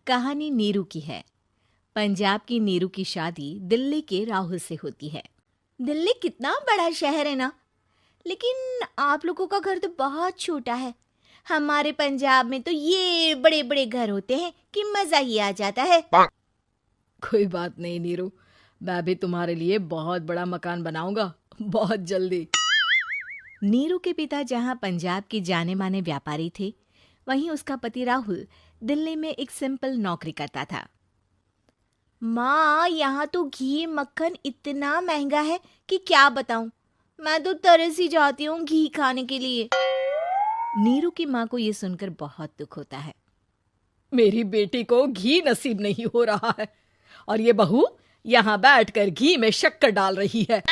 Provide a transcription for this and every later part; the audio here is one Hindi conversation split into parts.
कहानी नीरू की है। पंजाब की नीरू की शादी दिल्ली के राहुल से होती है। दिल्ली कितना बड़ा शहर है ना, लेकिन आप लोगों का घर तो बहुत छोटा है। हमारे पंजाब में तो ये बड़े बड़े घर होते हैं कि मजा ही आ जाता है। कोई बात नहीं नीरू, मैं भी तुम्हारे लिए बहुत बड़ा मकान बनाऊंगा बहुत जल्दी। नीरू के पिता जहाँ पंजाब के जाने माने व्यापारी थे, वहीं उसका पति राहुल दिल्ली में एक सिंपल नौकरी करता था। माँ, यहाँ तो घी मक्खन इतना महंगा है कि क्या बताऊं। मैं तो तरस ही जाती हूँ घी खाने के लिए। नीरू की माँ को ये सुनकर बहुत दुख होता है। मेरी बेटी को घी नसीब नहीं हो रहा है और ये बहू यहाँ बैठकर घी में शक्कर डाल रही है।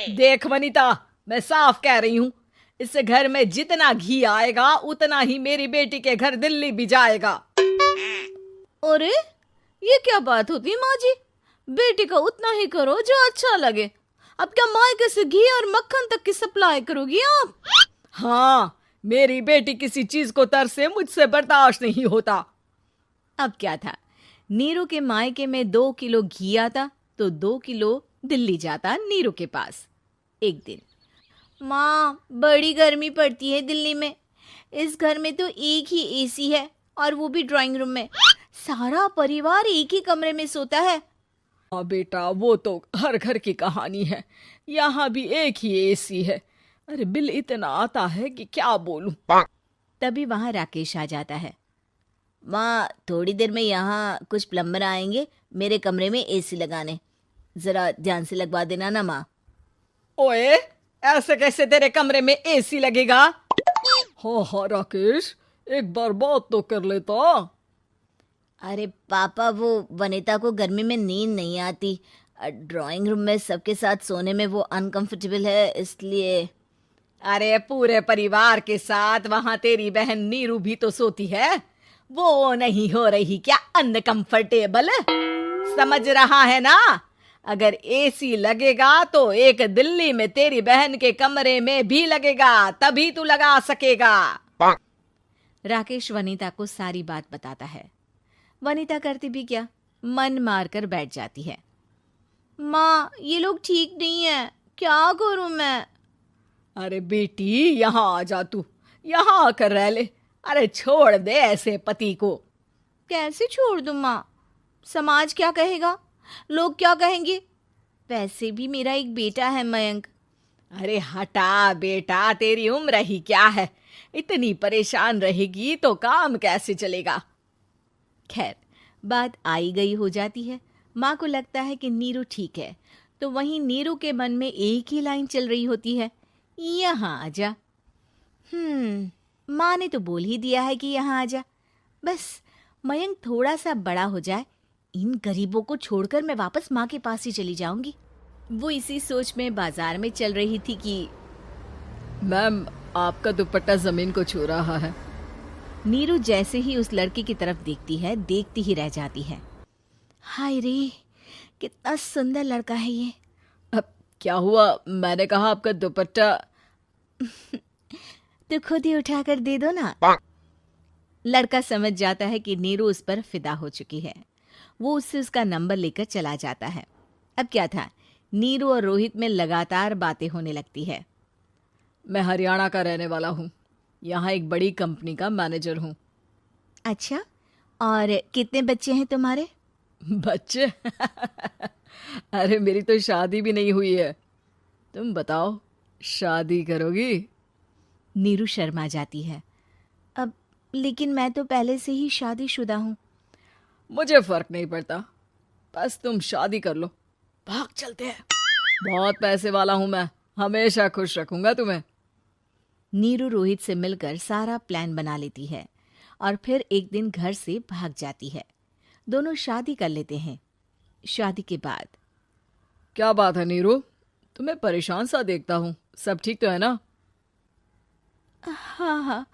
देख वनिता, मैं साफ कह रही हूँ, इस घर में जितना घी आएगा उतना ही मेरी बेटी के घर दिल्ली भी जाएगा। अरे ये क्या बात होती है माँ जी? बेटी का उतना ही करो जो अच्छा लगे। अब क्या मायके से घी और मक्खन तक की सप्लाई करोगी आप? हाँ, मेरी बेटी किसी चीज को तरसे मुझसे बर्दाश्त नहीं होता। अब क्या था, नीरू के मायके में 2 किलो घी आता तो 2 किलो दिल्ली जाता नीरू के पास। एक दिन, माँ बड़ी गर्मी पड़ती है दिल्ली में। इस घर में तो एक ही एसी है और वो भी ड्राइंग रूम में। सारा परिवार एक ही कमरे में सोता है। हाँ बेटा, वो तो हर घर की कहानी है। यहाँ भी एक ही एसी है। अरे बिल इतना आता है कि क्या बोलूं। तभी वहां राकेश आ जाता है। माँ, थोड़ी देर में यहाँ कुछ प्लम्बर आएंगे मेरे कमरे में एसी लगाने। जरा ध्यान से लगवा देना ना माँ। ओए, ऐसे कैसे तेरे कमरे में एसी लगेगा? हाँ हाँ राकेश, एक बार बात तो कर लेता। अरे पापा, वो वनिता को गर्मी में नींद नहीं आती। ड्राइंग रूम में सबके साथ सोने में वो अनकंफर्टेबल है, इसलिए। अरे पूरे परिवार के साथ वहां तेरी बहन नीरू भी तो सोती है। वो नहीं हो रही क्या अनकंफर्टेबल? समझ रहा है ना? अगर एसी लगेगा तो एक दिल्ली में तेरी बहन के कमरे में भी लगेगा, तभी तू लगा सकेगा। राकेश वनिता को सारी बात बताता है। वनिता करती भी क्या, मन मारकर बैठ जाती है। माँ, ये लोग ठीक नहीं है, क्या करूं मैं? अरे बेटी, यहाँ आ जा, तू यहाँ आकर रह ले। अरे छोड़ दे ऐसे पति को। कैसे छोड़ दूं माँ? समाज क्या कहेगा, लोग क्या कहेंगे? वैसे भी मेरा एक बेटा है मयंक। अरे हटा बेटा, तेरी उम्र ही क्या है, इतनी परेशान रहेगी तो काम कैसे चलेगा। खैर, बात आई गई हो जाती है। माँ को लगता है कि नीरू ठीक है, तो वहीं नीरू के मन में एक ही लाइन चल रही होती है, यहाँ आजा। माँ ने तो बोल ही दिया है कि यहाँ आजा। बस मयंक थोड़ा सा बड़ा हो जाए, इन गरीबों को छोड़कर मैं वापस माँ के पास ही चली जाऊंगी। वो इसी सोच में बाजार में चल रही थी कि मैम, आपका दुपट्टा जमीन को छू रहा है। नीरू जैसे ही उस लड़की की तरफ देखती है, देखती ही रह जाती है। हाय रे, कितना सुंदर लड़का है ये। अब क्या हुआ? मैंने कहा आपका दुपट्टा। तो खुद ही उठाकर दे दो ना। लड़का समझ जाता है कि नीरू उस पर फिदा हो चुकी है। वो उससे उसका नंबर लेकर चला जाता है। अब क्या था, नीरू और रोहित में लगातार बातें होने लगती है। मैं हरियाणा का रहने वाला हूँ, यहाँ एक बड़ी कंपनी का मैनेजर हूँ। अच्छा, और कितने बच्चे हैं तुम्हारे? बच्चे? अरे मेरी तो शादी भी नहीं हुई है। तुम बताओ, शादी करोगी? नीरू शर्मा जाती है। अब लेकिन मैं तो पहले से ही शादीशुदा हूँ। मुझे फर्क नहीं पड़ता, बस तुम शादी कर लो, भाग चलते हैं। बहुत पैसे वाला हूं मैं, हमेशा खुश रखूंगा तुम्हें। नीरू रोहित से मिलकर सारा प्लान बना लेती है और फिर एक दिन घर से भाग जाती है। दोनों शादी कर लेते हैं। शादी के बाद, क्या बात है नीरू, तुम्हें परेशान सा देखता हूँ, सब ठीक तो है ना? हाँ हाँ,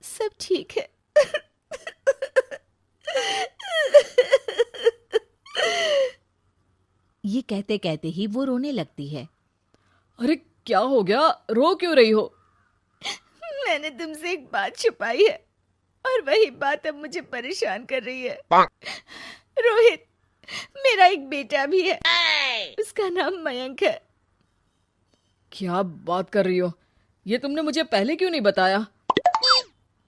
सब ठीक है। ये कहते कहते ही वो रोने लगती है। अरे क्या हो गया, रो क्यों रही हो? मैंने तुमसे एक बात छुपाई है। और वही बात अब मुझे परेशान कर रही है। रोहित, मेरा एक बेटा भी है, उसका नाम मयंक है। क्या बात कर रही हो? ये तुमने मुझे पहले क्यों नहीं बताया?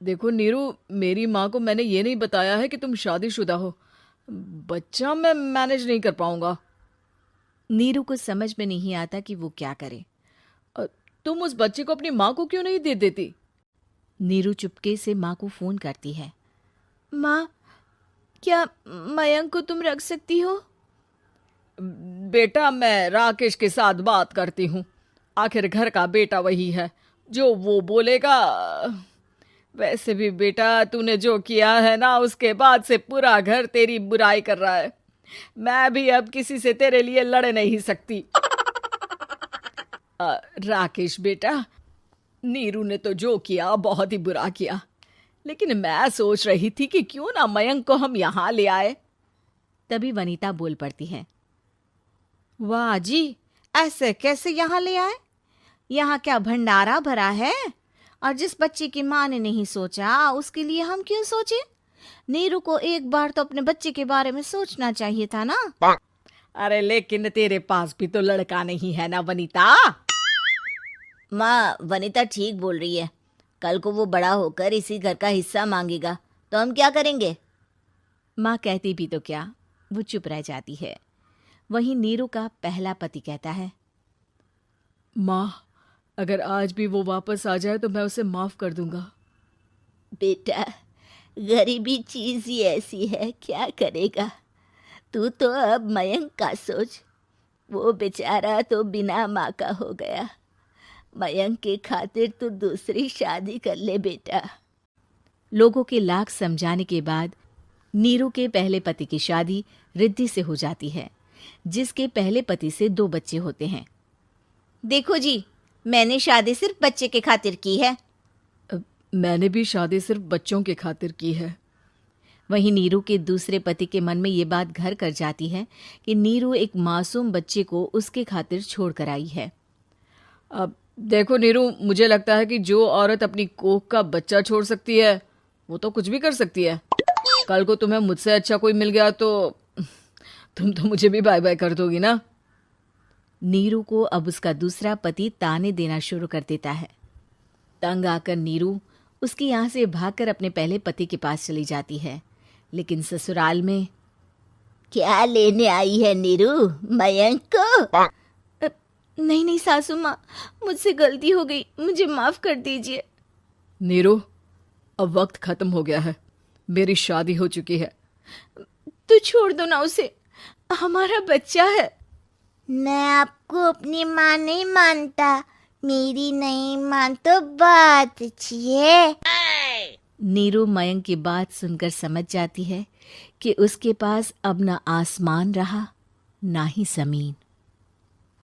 देखो नीरू, मेरी माँ को मैंने ये नहीं बताया है कि तुम शादीशुदा हो। बच्चा मैं मैनेज नहीं कर पाऊंगा। नीरू को समझ में नहीं आता कि वो क्या करे। तुम उस बच्चे को अपनी माँ को क्यों नहीं दे देती? नीरू चुपके से माँ को फोन करती है। माँ, क्या मयंक को तुम रख सकती हो? बेटा, मैं राकेश के साथ बात करती हूँ। आखिर घर का बेटा वही है, जो वो बोलेगा। वैसे भी बेटा, तूने जो किया है ना, उसके बाद से पूरा घर तेरी बुराई कर रहा है। मैं भी अब किसी से तेरे लिए लड़ नहीं सकती। राकेश बेटा, नीरू ने तो जो किया बहुत ही बुरा किया, लेकिन मैं सोच रही थी कि क्यों ना मयंक को हम यहाँ ले आए। तभी वनीता बोल पड़ती है। वाह जी, ऐसे कैसे यहाँ ले आए? यहाँ क्या भंडारा भरा है? और जिस बच्चे की माँ ने नहीं सोचा, उसके लिए हम क्यों सोचे? नीरू को एक बार तो अपने बच्चे के बारे में सोचना चाहिए था ना। अरे लेकिन तेरे पास भी तो लड़का नहीं है ना वनीता। माँ, वनीता ठीक बोल रही है। कल को वो बड़ा होकर इसी घर का हिस्सा मांगेगा तो हम क्या करेंगे? माँ कहती भी तो क्या, वो चुप रह जाती है। वहीं नीरू का पहला पति कहता है। माँ, अगर आज भी वो वापस आ जाए तो मैं उसे माफ कर दूंगा। बेटा, गरीबी चीज ही ऐसी है, क्या करेगा। तू तो अब मयंक का सोच। वो बेचारा तो बिना माँ का हो गया। मयंक के खातिर तू दूसरी शादी कर ले बेटा। लोगों के लाख समझाने के बाद नीरू के पहले पति की शादी रिद्धि से हो जाती है, जिसके पहले पति से 2 बच्चे होते हैं। देखो जी, मैंने शादी सिर्फ बच्चे के खातिर की है। मैंने भी शादी सिर्फ बच्चों के खातिर की है। वहीं नीरू के दूसरे पति के मन में ये बात घर कर जाती है कि नीरू एक मासूम बच्चे को उसके खातिर छोड़ कर आई है। अब देखो नीरू, मुझे लगता है कि जो औरत अपनी कोख का बच्चा छोड़ सकती है, वो तो कुछ भी कर सकती है। कल को तुम्हें मुझसे अच्छा कोई मिल गया तो तुम तो मुझे भी बाय बाय कर दोगी ना। नीरू को अब उसका दूसरा पति ताने देना शुरू कर देता है। तंग आकर नीरू उसके यहाँ से भागकर अपने पहले पति के पास चली जाती है, लेकिन ससुराल में क्या लेने आई है नीरू, मयंक को? नहीं नहीं सासू माँ, मुझसे गलती हो गई, मुझे माफ कर दीजिए। नीरू, अब वक्त खत्म हो गया है, मेरी शादी हो चुकी है। तो छोड़ दो ना उसे, हमारा बच्चा है। मैं आपको अपनी माँ नहीं मानता, मेरी नहीं मान तो बात अच्छी है। नीरू मयंक की बात सुनकर समझ जाती है कि उसके पास अब न आसमान रहा ना ही जमीन।